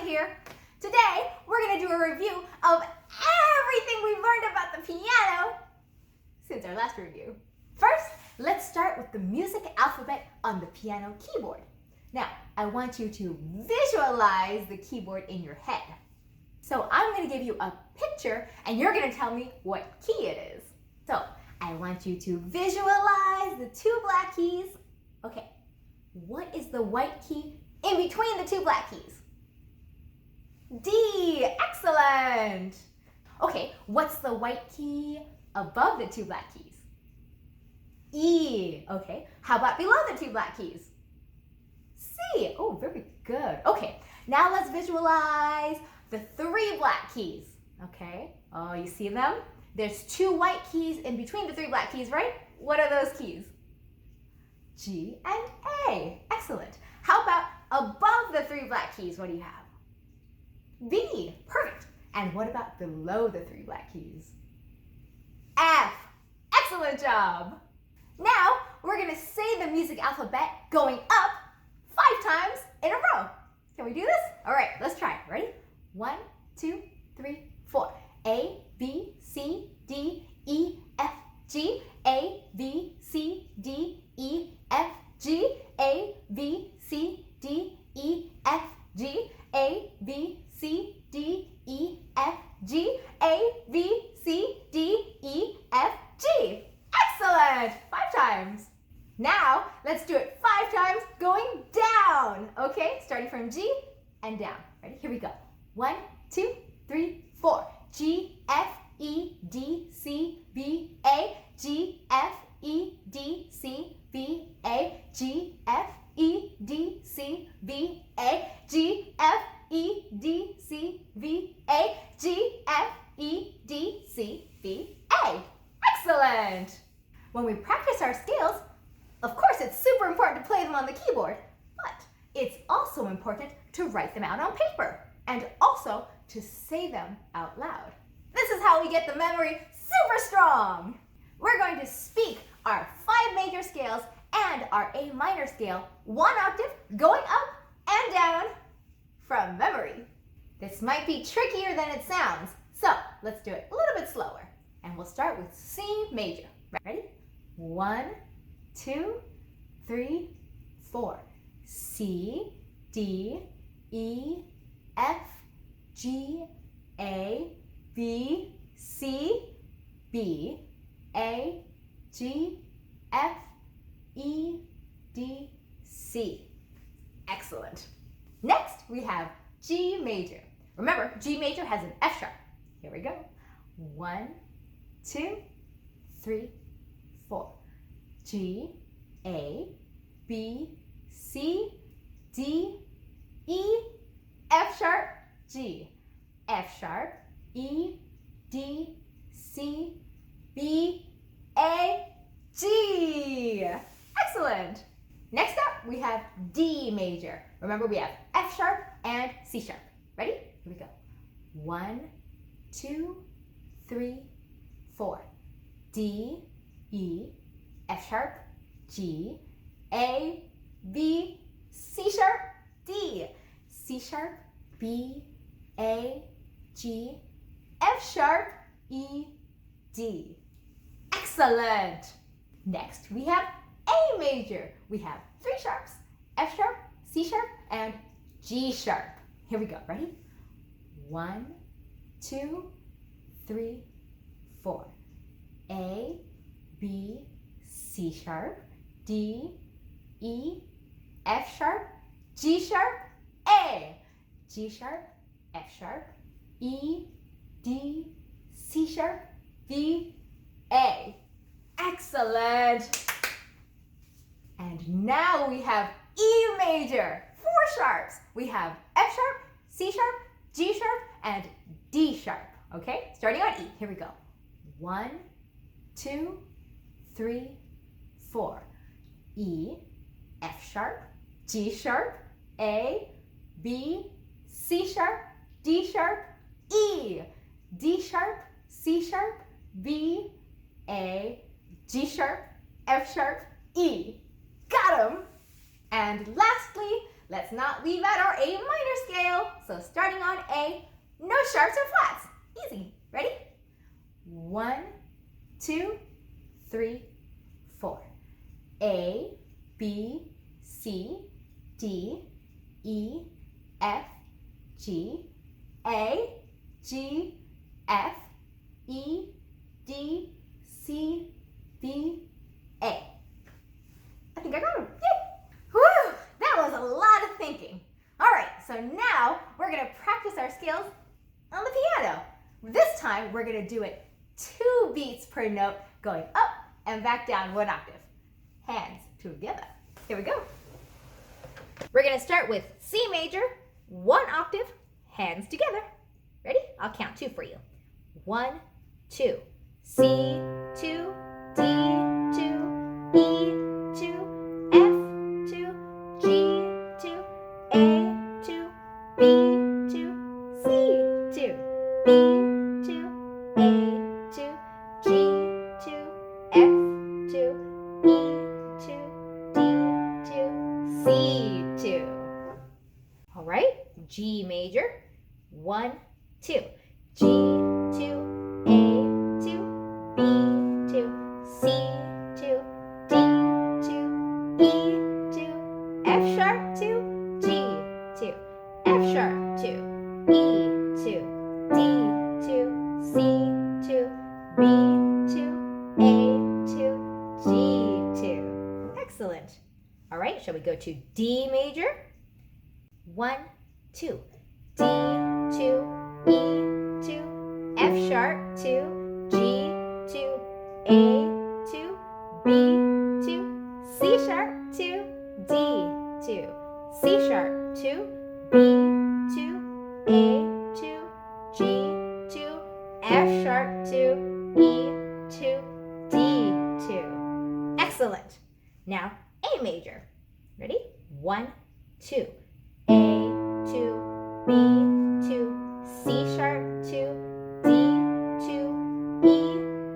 here. Today, we're going to do a review of everything we've learned about the piano since our last review. First, let's start with the music alphabet on the piano keyboard. Now, I want you to visualize the keyboard in your head. So I'm going to give you a picture and you're going to tell me what key it is. So I want you to visualize the two black keys. Okay, what is the white key in between the two black keys? D, excellent. Okay, what's the white key above the two black keys? E, okay. How about below the two black keys? C, oh, very good. Okay, now let's visualize the three black keys, okay? Oh, you see them? There's two white keys in between the three black keys, right? What are those keys? G and A, excellent. How about above the three black keys, what do you have? B, perfect. And what about below the three black keys? F, excellent job. Now, we're gonna say the music alphabet going up 5 times in a row. Can we do this? All right, let's try. Ready? 1, 2, 3, 4. A, B, C, D, E, F, G. A, B, C, D, E, F, G. A, B, C, D, E, F, G. A, B, C, D, E, F, G. A, B, C, D, E, F, G. Excellent! 5 times. Now, let's do it 5 times going down. Okay, starting from G and down. Ready? Here we go. 1, 2, 3, 4. G, F, E, D, C, B, A. G, F, E, D, C, B, A. G, F, E, D, C, B, A. G, F, E, D, C, B, A. G, F, E, D, C, B, A. Excellent! When we practice our scales, of course it's super important to play them on the keyboard, but it's also important to write them out on paper and also to say them out loud. This is how we get the memory super strong. We're going to speak our 5 major scales and our A minor scale 1 octave going up and down from memory. This might be trickier than it sounds, so let's do it a little bit slower. And we'll start with C major. Ready? 1, 2, 3, 4. C, D, E, F, G, A, B, C, B, A, G, F, E, D, C. Excellent. Next, we have G major. Remember, G major has an F sharp. Here we go. 1, 2, 3, 4. G, A, B, C, D, E, F sharp, G. F sharp, E, D, C, B, A, G. Excellent. Next up, we have D major. Remember, we have F sharp and C sharp. Ready? Here we go. 1, 2, 3, 4. D, E, F sharp, G, A, B, C sharp, D. C sharp, B, A, G, F sharp, E, D. Excellent. Next, we have A major. We have 3 sharps, F sharp, C sharp, and G sharp. Here we go. Ready? 1, 2, 3, 4. A, B, C sharp, D, E, F sharp, G sharp, A. G sharp, F sharp, E, D, C sharp, B, A. Excellent. And now we have E major, 4 sharps. We have F sharp, C sharp, G sharp, and D sharp. Okay, starting on E. Here we go. 1, 2, 3, 4. E, F sharp, G sharp, A, B, C sharp, D sharp, E. D sharp, C sharp, B, A, G sharp, F sharp, E. Got 'em! And lastly, let's not leave out our A minor scale. So starting on A, no sharps or flats. Easy. Ready? 1, 2, 3, 4. A, B, C, D, E, F, G, A, G, F, E, D, C, B, A. I think I got them. Yay! Whew! That was a lot of thinking. All right, so now we're going to practice our scales on the piano. This time we're going to do it 2 beats per note, going up and back down 1 octave. Hands together. Here we go. We're going to start with C major, 1 octave, hands together. Ready? I'll count 2 for you. 1, 2, C, 2, D, 2, E, 2, F, 2, G, 2, A, 2, B, 2, C, 2, B, 2, A, 2, G, 2, F, 2, E, 2, D, 2, C, 2. All right, G major, 1, 2, G, 2, A, 2, B, 2, C, 2, D, 2, E, 2, F sharp 2, G, 2, F sharp 2, E, 2, D, 2, C, 2, B, 2, A, 2, G, 2. Excellent. All right, shall we go to D major? 1, 2, D, 2, E, 2, F sharp 2, G, 2, A, 2, B, 2, C sharp 2, D, 2, C sharp 2, B, 2, A, 2, G, 2, F sharp 2, E, 2, D, 2. Excellent. Now A major. Ready? 1, 2, A, 2, B, 2, C sharp 2, D, 2, E,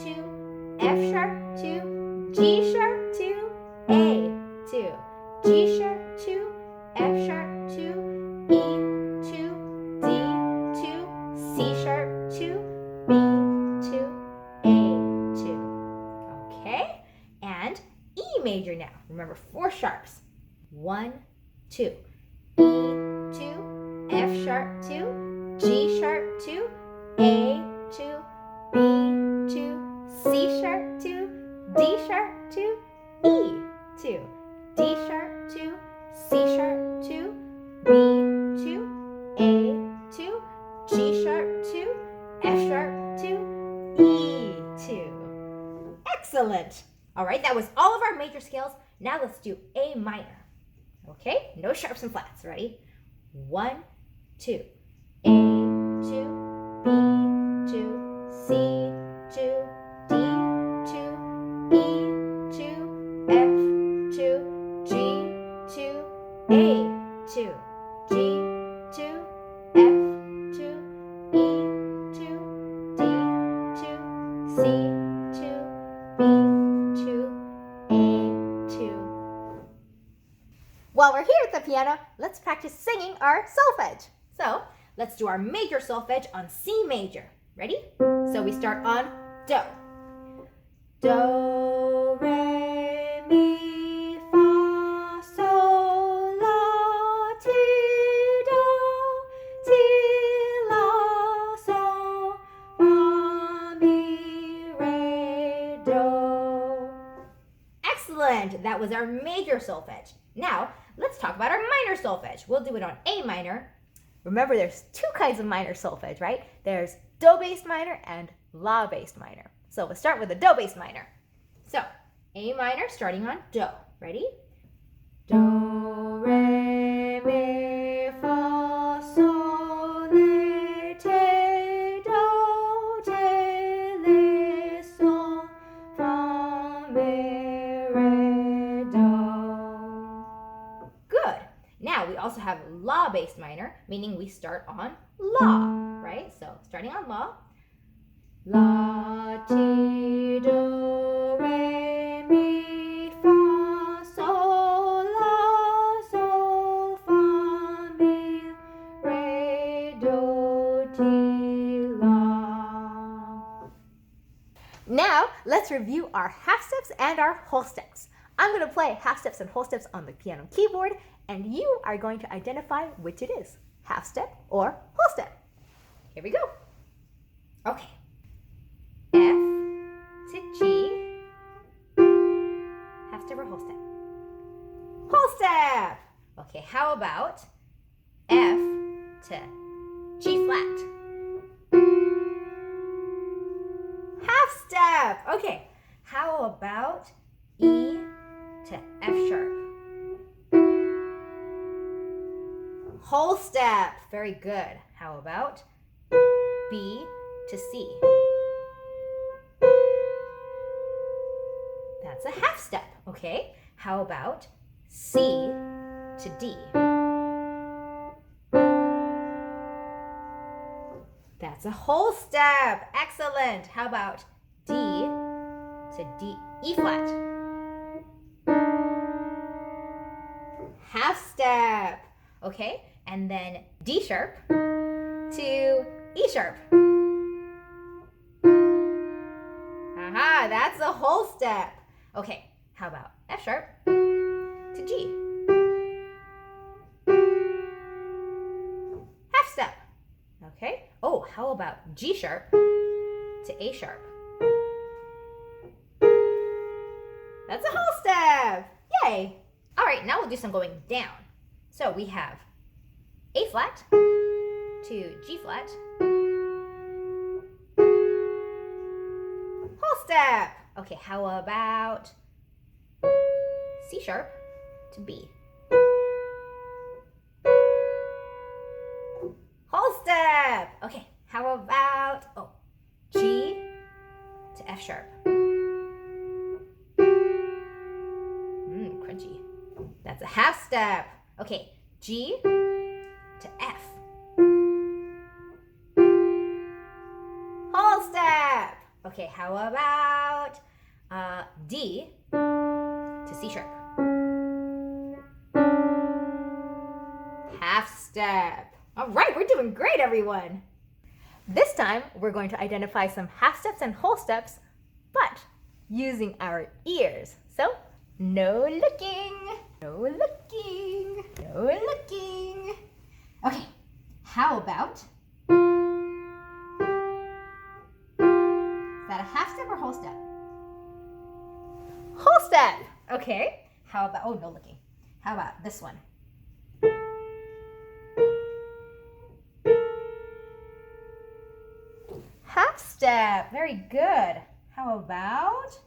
2, F sharp 2, G sharp 2, A, 2, G sharp 2, F sharp 2, E, 2, D, 2, C sharp 2, B, 2, A, 2. Okay, and E major now. Remember 4 sharps. 1, 2, E, 2, F sharp 2, G sharp 2, A, 2, B, 2, C sharp 2, D sharp 2, E, 2, D sharp 2, C sharp 2, B, 2, A, 2, G sharp 2, F sharp 2, E, 2. Excellent. All right, that was all of our major scales. Now let's do A minor. Okay, no sharps and flats. Ready? 1, 2, A, 2, B, 2, C, 2, D, 2, E, 2, F, 2, G, 2, A, 2, G, 2, F, 2, E, 2, D, 2, C, 2, B, 2, A, 2. While we're here at the piano, let's practice singing our solfege. So let's do our major solfege on C major. Ready? So we start on Do. Do, re, mi, fa, sol, la, ti, do, la, sol, fa, mi, re, do. Excellent! That was our major solfege. Now, let's talk about our minor solfege. We'll do it on A minor. Remember, there's 2 kinds of minor solfege, right? There's Do-based minor and La-based minor. So we'll start with the Do-based minor. So, A minor starting on Do. Ready? Do, re, mi, fa, sol, la, ti, do, la, sol, fa, mi, re, do. Good. Now we also have La-based minor, meaning we start on La, right? So starting on La. La, ti, do, re, mi, fa, sol, la, sol, fa, let's review our half steps and our whole steps. I'm going to play half steps and whole steps on the piano keyboard, and you are going to identify which it is, half step or whole step. Here we go. Okay. F to G, half step or whole step? Whole step. Okay, how about F to G flat? Half step. Okay, how about E to F sharp? Whole step. Very good. How about B to C? That's a half step. Okay, how about C to D? That's a whole step. Excellent. How about D to D, E flat? Half step. Okay, and then D sharp to E sharp. Aha, that's a whole step. Okay, how about F sharp to G? Half step. Okay. Oh, how about G sharp to A sharp? That's a whole step. Yay. All right, now we'll do some going down. So we have A flat to G flat. Whole step. Okay, how about C sharp to B? Whole step. Okay, how about G to F sharp? Crunchy. That's a half step. Okay, G to F. Whole step. Okay, how about D to C sharp? Half step. All right, we're doing great, everyone. This time, we're going to identify some half steps and whole steps, but using our ears. So, no looking, no looking, no looking. Okay, how about, is that a half step or whole step? Whole step. Okay, how about, no looking. How about this one? Half step. Very good. How about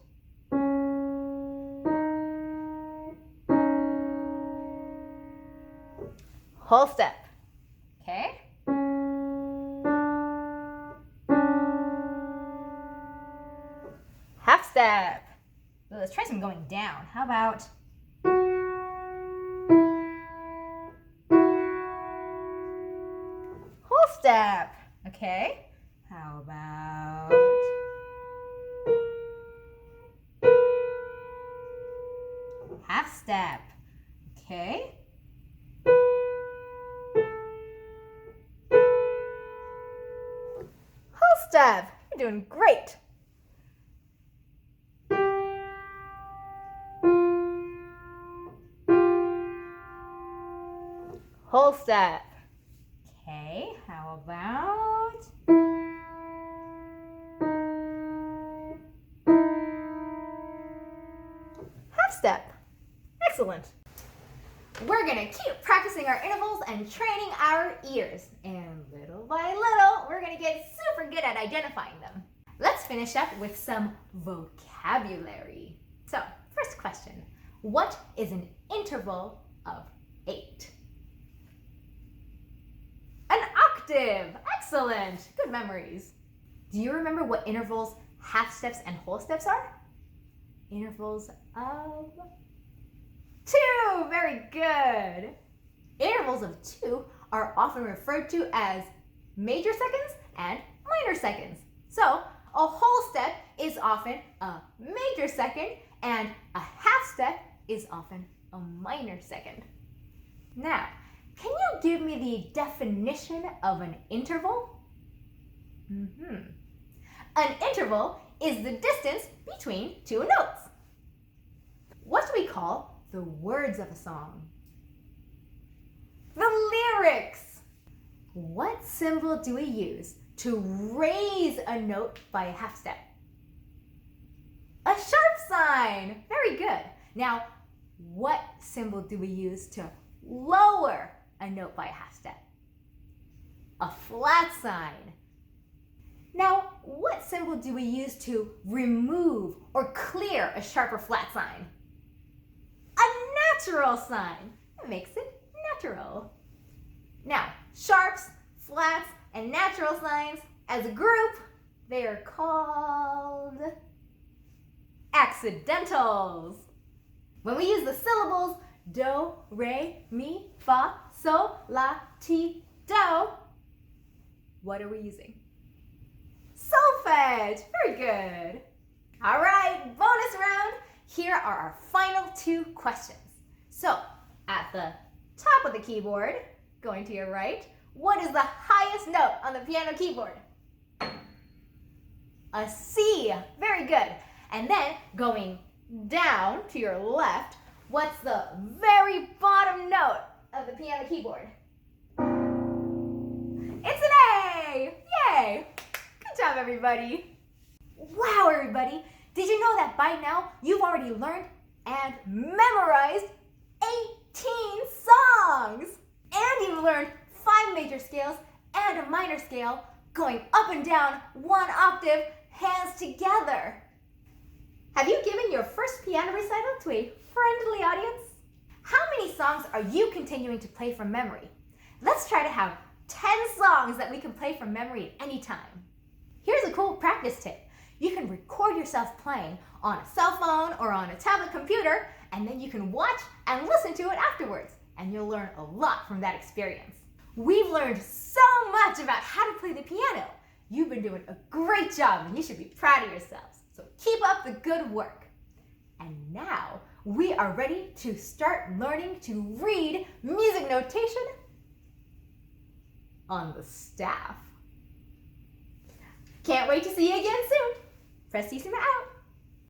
whole step? Okay. Half step. Well, let's try some going down. How about whole step? Okay. How about half step? Okay. Whole step. You're doing great. Whole step. Okay, how about half step? Excellent. We're gonna keep practicing our intervals and training our ears. And little by little, we're gonna get super good at identifying them. Let's finish up with some vocabulary. So, first question. What is an interval of 8? An octave. Excellent. Good memories. Do you remember what intervals, half steps, and whole steps are? Intervals of 2. Very good. Intervals of 2 are often referred to as major seconds and minor seconds. So a whole step is often a major second and a half step is often a minor second. Now, can you give me the definition of an interval? An interval is the distance between two notes. What do we call the words of a song? The lyrics. What symbol do we use to raise a note by a half step? A sharp sign. Very good. Now, what symbol do we use to lower a note by a half step? A flat sign. Now, what symbol do we use to remove or clear a sharp or flat sign? A natural sign. It makes it natural. Now, sharps, flats, and natural signs, as a group, they are called accidentals. When we use the syllables do, re, mi, fa, sol, la, ti, do, what are we using? Solfege. Very good. All right, bonus round. Here are our final two questions. So, at the top of the keyboard, going to your right, what is the highest note on the piano keyboard? A C. Very good. And then going down to your left, what's the very bottom note of the piano keyboard? It's an A. Yay. Good job, everybody. Wow, everybody. Did you know that by now you've already learned and memorized 18 songs? And you've learned 5 major scales and a minor scale going up and down 1 octave, hands together. Have you given your first piano recital to a friendly audience? How many songs are you continuing to play from memory? Let's try to have 10 songs that we can play from memory at any time. Here's a cool practice tip. You can record yourself playing on a cell phone or on a tablet computer, and then you can watch and listen to it afterwards, and you'll learn a lot from that experience. We've learned so much about how to play the piano. You've been doing a great job, and you should be proud of yourselves. So keep up the good work. And now we are ready to start learning to read music notation on the staff. Can't wait to see you again soon. Prestissima out.